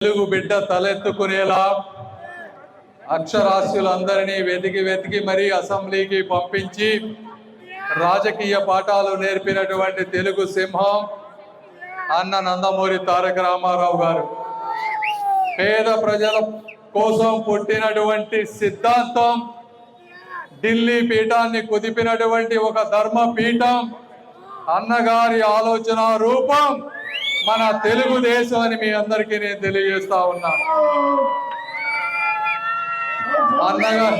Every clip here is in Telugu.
తెలుగు బిడ్డ తలెత్తుకునేలా అక్షరాస్యులందరినీ వెతికి మరీ అసెంబ్లీకి పంపించి రాజకీయ పాఠాలు నేర్పినటువంటి తెలుగు సింహం అన్న నందమూరి తారక రామారావు గారు. పేద ప్రజల కోసం పుట్టినటువంటి సిద్ధాంతం, ఢిల్లీ పీఠాన్ని కుదిపినటువంటి ఒక ధర్మ పీఠం, అన్నగారి ఆలోచన రూపం మన తెలుగుదేశం అని మీ అందరికీ నేను తెలియజేస్తా ఉన్నా. అన్నగారు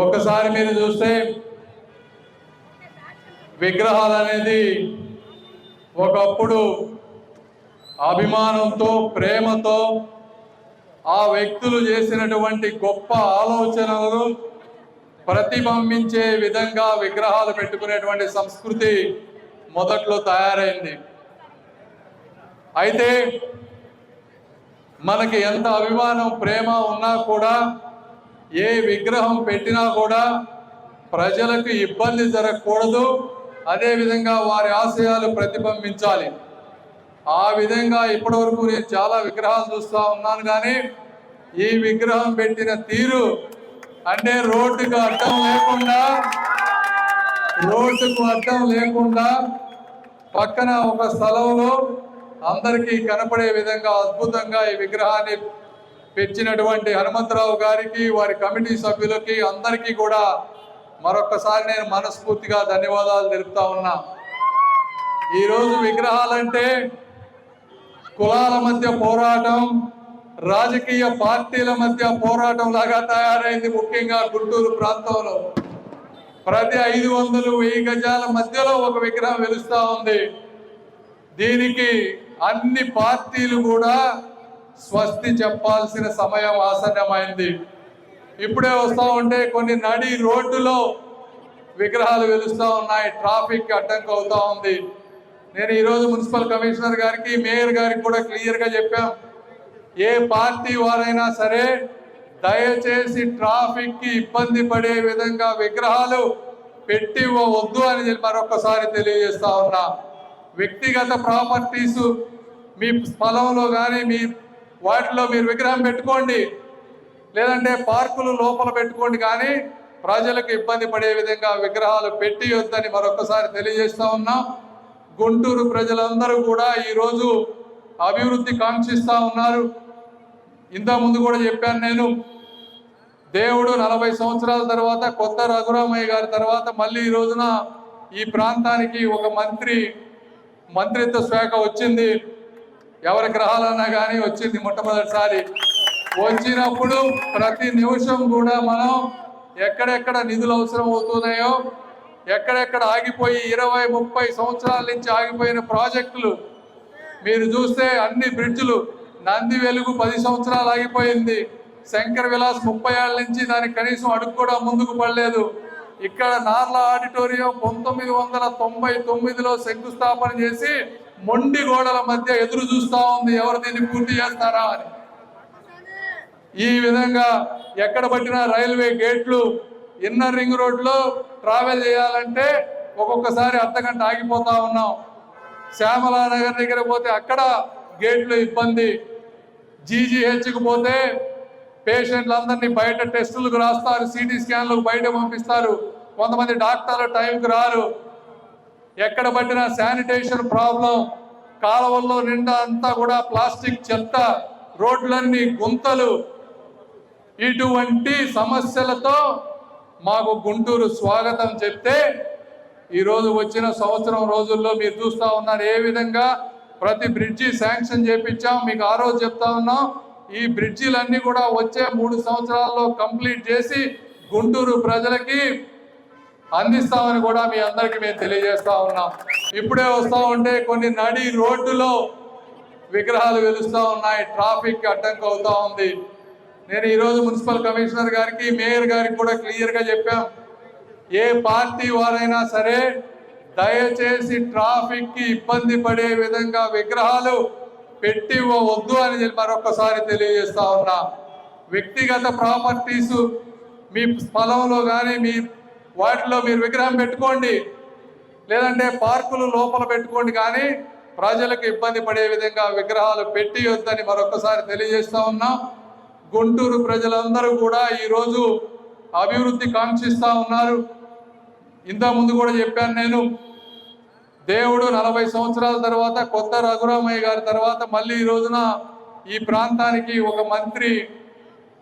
ఒకసారి మీరు చూస్తే విగ్రహాలు అనేది ఒకప్పుడు అభిమానంతో, ప్రేమతో ఆ వ్యక్తులు చేసినటువంటి గొప్ప ఆలోచనలను ప్రతిబింబించే విధంగా విగ్రహాలు పెట్టుకునేటువంటి సంస్కృతి మొదట్లో తయారైంది. అయితే మనకి ఎంత అభిమానం, ప్రేమ ఉన్నా కూడా, ఏ విగ్రహం పెట్టినా కూడా ప్రజలకు ఇబ్బంది జరగకూడదు, అదేవిధంగా వారి ఆశయాలు ప్రతిబింబించాలి. ఆ విధంగా ఇప్పటివరకు నేను చాలా విగ్రహాలు చూస్తూ ఉన్నాను. కానీ ఈ విగ్రహం పెట్టిన తీరు అంటే రోడ్డుకు అడ్డం లేకుండా పక్కన ఒక స్థలంలో అందరికీ కనపడే విధంగా అద్భుతంగా ఈ విగ్రహాన్ని పెంచినటువంటి హనుమంతరావు గారికి, వారి కమిటీ సభ్యులకి అందరికీ కూడా మరొక్కసారి నేను మనస్ఫూర్తిగా ధన్యవాదాలు తెలుపుతా ఉన్నా. ఈరోజు విగ్రహాలంటే కులాల మధ్య పోరాటం, రాజకీయ పార్టీల మధ్య పోరాటం లాగా తయారైంది. ముఖ్యంగా గుంటూరు ప్రాంతంలో ప్రతి 500-1000 గజాల మధ్యలో ఒక విగ్రహం వెలుస్తూ ఉంది. దీనికి అన్ని పార్టీలు కూడా స్వస్తి చెప్పాల్సిన సమయం ఆసన్నమైంది. ఇప్పుడే వస్తూ ఉంటే కొన్ని నడి రోడ్డులో విగ్రహాలు వెలుస్తూ ఉన్నాయి, ట్రాఫిక్ అడ్డంకి అవుతా ఉంది. నేను ఈరోజు మున్సిపల్ కమిషనర్ గారికి, మేయర్ గారికి కూడా క్లియర్గా చెప్పాం, ఏ పార్టీ వారైనా సరే దయచేసి ట్రాఫిక్ కి ఇబ్బంది పడే విధంగా విగ్రహాలు పెట్టి వద్దు అని మరొకసారి తెలియజేస్తా ఉన్నా. వ్యక్తిగత ప్రాపర్టీస్ మీ స్థలంలో కానీ మీ వాటిలో మీరు విగ్రహం పెట్టుకోండి, లేదంటే పార్కులు లోపల పెట్టుకోండి, కానీ ప్రజలకు ఇబ్బంది పడే విధంగా విగ్రహాలు పెట్టి వద్దని మరొకసారి తెలియజేస్తా ఉన్నాం. గుంటూరు ప్రజలందరూ కూడా ఈరోజు అభివృద్ధి కాంక్షిస్తూ ఉన్నారు. ఇంతకుముందు కూడా చెప్పాను నేను, దేవుడు 40 సంవత్సరాల తర్వాత కొత్త రఘురామయ్య గారి తర్వాత మళ్ళీ ఈ రోజున ఈ ప్రాంతానికి ఒక మంత్రిత్వ శాఖ వచ్చింది. ఎవరి గ్రహాలన్నా కానీ వచ్చింది మొట్టమొదటిసారి. వచ్చినప్పుడు ప్రతి నిమిషం కూడా మనం ఎక్కడెక్కడ నిధులు అవసరం అవుతున్నాయో, ఎక్కడెక్కడ ఆగిపోయి 20-30 సంవత్సరాల నుంచి ఆగిపోయిన ప్రాజెక్టులు మీరు చూస్తే అన్ని బ్రిడ్జ్లు, నంది వెలుగు 10 సంవత్సరాలు ఆగిపోయింది, శంకర్ విలాస్ 30 ఏళ్ళ నుంచి దానికి కనీసం అడుగు కూడా ముందుకు పడలేదు. ఇక్కడ నార్లా ఆడిటోరియం 1999లో శంకుస్థాపన చేసి మొండి గోడల మధ్య ఎదురు చూస్తూ ఉంది, ఎవరు దీన్ని పూర్తి చేస్తారా అని. ఈ విధంగా ఎక్కడ పట్టినా రైల్వే గేట్లు, ఇన్నర్ రింగ్ రోడ్లో ట్రావెల్ చేయాలంటే ఒక్కొక్కసారి అర్ధగంట ఆగిపోతా ఉన్నాం. శ్యామలా నగర్ దగ్గర పోతే అక్కడ గేట్లు ఇబ్బంది. జీజీహెచ్కి పోతే పేషెంట్లందరినీ బయట టెస్టులకు రాస్తారు, సిటీ స్కాన్లకు బయట పంపిస్తారు, కొంతమంది డాక్టర్లు టైంకి రారు. ఎక్కడ పట్టినా శానిటేషన్ ప్రాబ్లం, కాలువల్లో నిండా అంతా కూడా ప్లాస్టిక్ చెత్త, రోడ్లన్నీ గుంతలు. ఇటువంటి సమస్యలతో మాకు గుంటూరు స్వాగతం చెప్తే ఈరోజు వచ్చిన సంవత్సరం రోజుల్లో మీరు చూస్తూ ఉన్నారు ఏ విధంగా ప్రతి బ్రిడ్జి శాంక్షన్ చేపించాం. మీకు ఆ రోజు చెప్తా ఉన్నాం, ఈ బ్రిడ్జిలన్నీ కూడా వచ్చే 3 సంవత్సరాల్లో కంప్లీట్ చేసి గుంటూరు ప్రజలకి అందిస్తామని కూడా మీ అందరికీ మేము తెలియజేస్తా ఉన్నాం. ఇప్పుడే వస్తూ ఉంటే కొన్ని నడి రోడ్డులో విగ్రహాలు వెలుస్తూ ఉన్నాయి, ట్రాఫిక్ అడ్డంకి అవుతా ఉంది. నేను ఈరోజు మున్సిపల్ కమిషనర్ గారికి, మేయర్ గారికి కూడా క్లియర్గా చెప్పాం, ఏ పార్టీ వారైనా సరే దయచేసి ట్రాఫిక్ కి ఇబ్బంది పడే విధంగా విగ్రహాలు పెట్టి వద్దు అని మరొకసారి తెలియజేస్తా ఉన్నా. వ్యక్తిగత ప్రాపర్టీస్ మీ స్థలంలో కానీ మీ వాటిలో మీరు విగ్రహం పెట్టుకోండి, లేదంటే పార్కులు లోపల పెట్టుకోండి, కానీ ప్రజలకు ఇబ్బంది పడే విధంగా విగ్రహాలు పెట్టియొద్దని మరొకసారి తెలియజేస్తా ఉన్నాం. గుంటూరు ప్రజలందరూ కూడా ఈరోజు అభివృద్ధి కాంక్షిస్తా ఉన్నారు. ఇంతకుముందు కూడా చెప్పాను నేను, దేవుడు 40 సంవత్సరాల తర్వాత కొత్త రఘురామయ్య గారి తర్వాత మళ్ళీ ఈ రోజున ఈ ప్రాంతానికి ఒక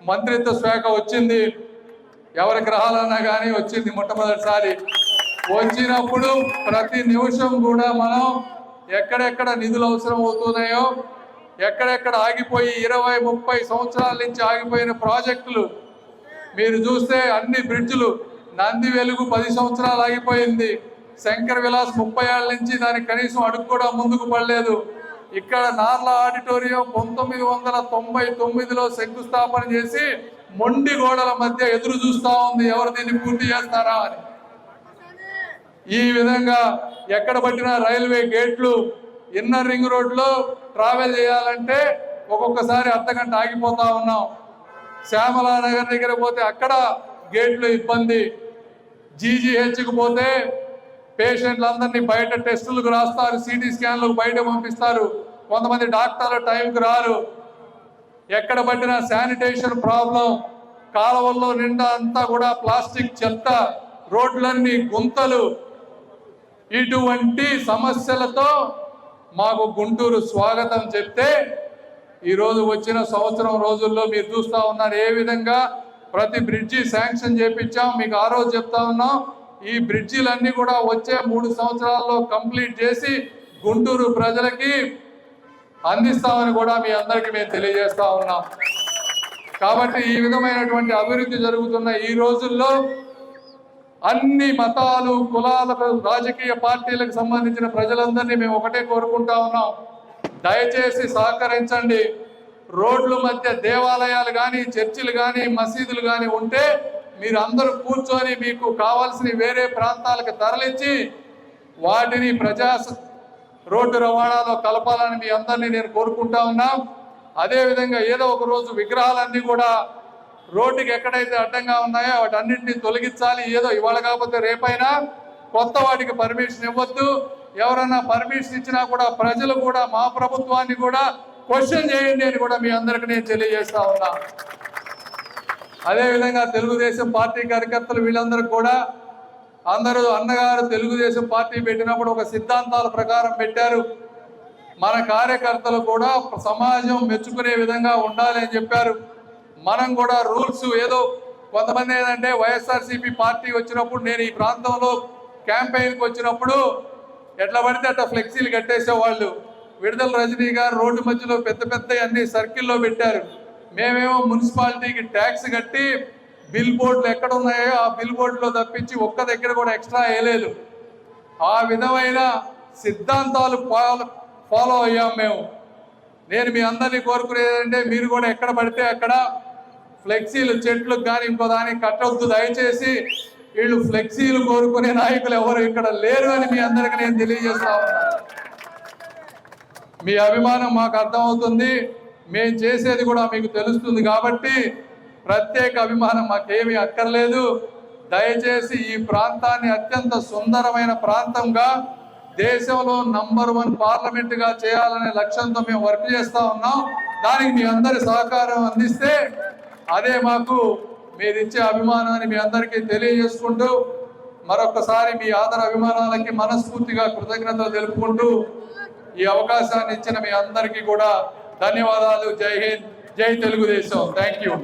మంత్రిత్వ శాఖ వచ్చింది. ఎవరి గ్రహాలన్నా కానీ వచ్చింది మొట్టమొదటిసారి. వచ్చినప్పుడు ప్రతి నిమిషం కూడా మనం ఎక్కడెక్కడ నిధులు అవసరం అవుతున్నాయో, ఎక్కడెక్కడ ఆగిపోయి 20-30 సంవత్సరాల నుంచి ఆగిపోయిన ప్రాజెక్టులు మీరు చూస్తే అన్ని బ్రిడ్జ్లు, నంది వెలుగు 10 సంవత్సరాలు ఆగిపోయింది. శంకర్ విలాస్ 30 ఏళ్ల నుంచి దానికి కనీసం అడుగు కూడా ముందుకు పడలేదు. ఇక్కడ నార్ల ఆడిటోరియం 1999లో శంకుస్థాపన చేసి మొండి గోడల మధ్య ఎదురు చూస్తా ఉంది, ఎవరు దీన్ని పూర్తి చేస్తారా అని. ఈ విధంగా ఎక్కడ పట్టిన రైల్వే గేట్లు, ఇన్నర్ రింగ్ రోడ్లో ట్రావెల్ చేయాలంటే ఒక్కొక్కసారి అర్ధగంట ఆగిపోతా ఉన్నాం. శ్యామలా నగర్ దగ్గర పోతే అక్కడ గేట్లు ఇబ్బంది. జీజీహెచ్కి పోతే పేషెంట్లందరినీ బయట టెస్టులకు రాస్తారు, సిటీ స్కాన్లకు బయట పంపిస్తారు. కొంతమంది డాక్టర్లు టైంకి రారు. ఎక్కడ పట్టిన శానిటేషన్ ప్రాబ్లం, కాలువల్లో నిండా అంతా కూడా ప్లాస్టిక్ చెత్త, రోడ్లన్నీ గుంతలు. ఇటువంటి సమస్యలతో మాకు గుంటూరు స్వాగతం చెప్తే ఈరోజు వచ్చిన సంవత్సరం రోజుల్లో మీరు చూస్తూ ఉన్నారు ఏ విధంగా ప్రతి బ్రిడ్జి శాంక్షన్ చేపించాం. మీకు ఆ రోజు చెప్తా ఉన్నాం, ఈ బ్రిడ్జిలన్నీ కూడా వచ్చే 3 సంవత్సరాల్లో కంప్లీట్ చేసి గుంటూరు ప్రజలకి అందిస్తామని కూడా మీ అందరికీ మేము తెలియజేస్తా ఉన్నాం. కాబట్టి ఈ విధమైనటువంటి అభివృద్ధి జరుగుతున్న ఈ రోజుల్లో అన్ని మతాలు, కులాలకు, రాజకీయ పార్టీలకు సంబంధించిన ప్రజలందరినీ మేము ఒకటే కోరుకుంటా ఉన్నాం, దయచేసి సహకరించండి. రోడ్ల మధ్య దేవాలయాలు కానీ, చర్చిలు కానీ, మసీదులు కానీ ఉంటే మీరు అందరూ కూర్చొని మీకు కావాల్సిన వేరే ప్రాంతాలకు తరలించి వాటిని రోడ్డు రవాణాలో కలపాలని మీ అందరినీ నేను కోరుకుంటా ఉన్నా. అదేవిధంగా ఏదో ఒక రోజు విగ్రహాలన్నీ కూడా రోడ్డుకి ఎక్కడైతే అడ్డంగా ఉన్నాయో వాటన్నింటినీ తొలగించాలి. ఏదో ఇవాళ కాకపోతే రేపైనా కొత్త వాటికి పర్మిషన్ ఇవ్వద్దు. ఎవరైనా పర్మిషన్ ఇచ్చినా కూడా ప్రజలు కూడా మా ప్రభుత్వాన్ని కూడా క్వశ్చన్ చేయండి అని కూడా మీ అందరికీ నేను తెలియజేస్తా ఉన్నా. అదేవిధంగా తెలుగుదేశం పార్టీ కార్యకర్తలు వీళ్ళందరూ కూడా అందరూ అన్నగారు తెలుగుదేశం పార్టీ పెట్టినప్పుడు ఒక సిద్ధాంతాల ప్రకారం పెట్టారు. మన కార్యకర్తలు కూడా సమాజం మెచ్చుకునే విధంగా ఉండాలి అని చెప్పారు. మనం కూడా రూల్స్ ఏదో కొంతమంది ఏంటంటే వైఎస్ఆర్సీపీ పార్టీ వచ్చినప్పుడు నేను ఈ ప్రాంతంలో క్యాంపెయిన్కి వచ్చినప్పుడు ఎట్లా పడితే అట్లా ఫ్లెక్సీలు కట్టేసేవాళ్ళు. విడుదల రజనీ గారు రోడ్డు మధ్యలో పెద్ద అన్ని సర్కిల్లో పెట్టారు. మేమేమో మున్సిపాలిటీకి ట్యాక్స్ కట్టి బిల్ బోర్డులు ఎక్కడ ఉన్నాయో ఆ బిల్ బోర్డులో తప్పించి ఒక్క దగ్గర కూడా ఎక్స్ట్రా వేయలేదు. ఆ విధమైన సిద్ధాంతాలు ఫాలో అయ్యాం మేము. నేను మీ అందరినీ కోరుకునేదంటే మీరు కూడా ఎక్కడ పడితే అక్కడ ఫ్లెక్సీలు చెట్లకు కానీ ఇంకో దానికి కట్టవద్దు. దయచేసి వీళ్ళు ఫ్లెక్సీలు కోరుకునే నాయకులు ఎవరు ఇక్కడ లేరు అని మీ అందరికీ నేను తెలియజేస్తా ఉన్నా. మీ అభిమానం మాకు అర్థమవుతుంది, మేము చేసేది కూడా మీకు తెలుస్తుంది. కాబట్టి ప్రత్యేక అభిమానం మాకేమీ అక్కర్లేదు. దయచేసి ఈ ప్రాంతాన్ని అత్యంత సుందరమైన ప్రాంతంగా దేశంలో నంబర్ 1 పార్లమెంటుగా చేయాలనే లక్ష్యంతో మేము వర్క్ చేస్తూ ఉన్నాం. దానికి మీ అందరి సహకారం అందిస్తే అదే మాకు మీరు ఇచ్చే అభిమానాన్ని మీ అందరికీ తెలియజేసుకుంటూ మరొకసారి మీ ఆదర అభిమానాలకి మనస్ఫూర్తిగా కృతజ్ఞతలు తెలుపుకుంటూ ఈ అవకాశాన్ని ఇచ్చిన మీ అందరికీ కూడా ధన్యవాదాలు. జై హింద్, జై తెలుగుదేశం. Thank you.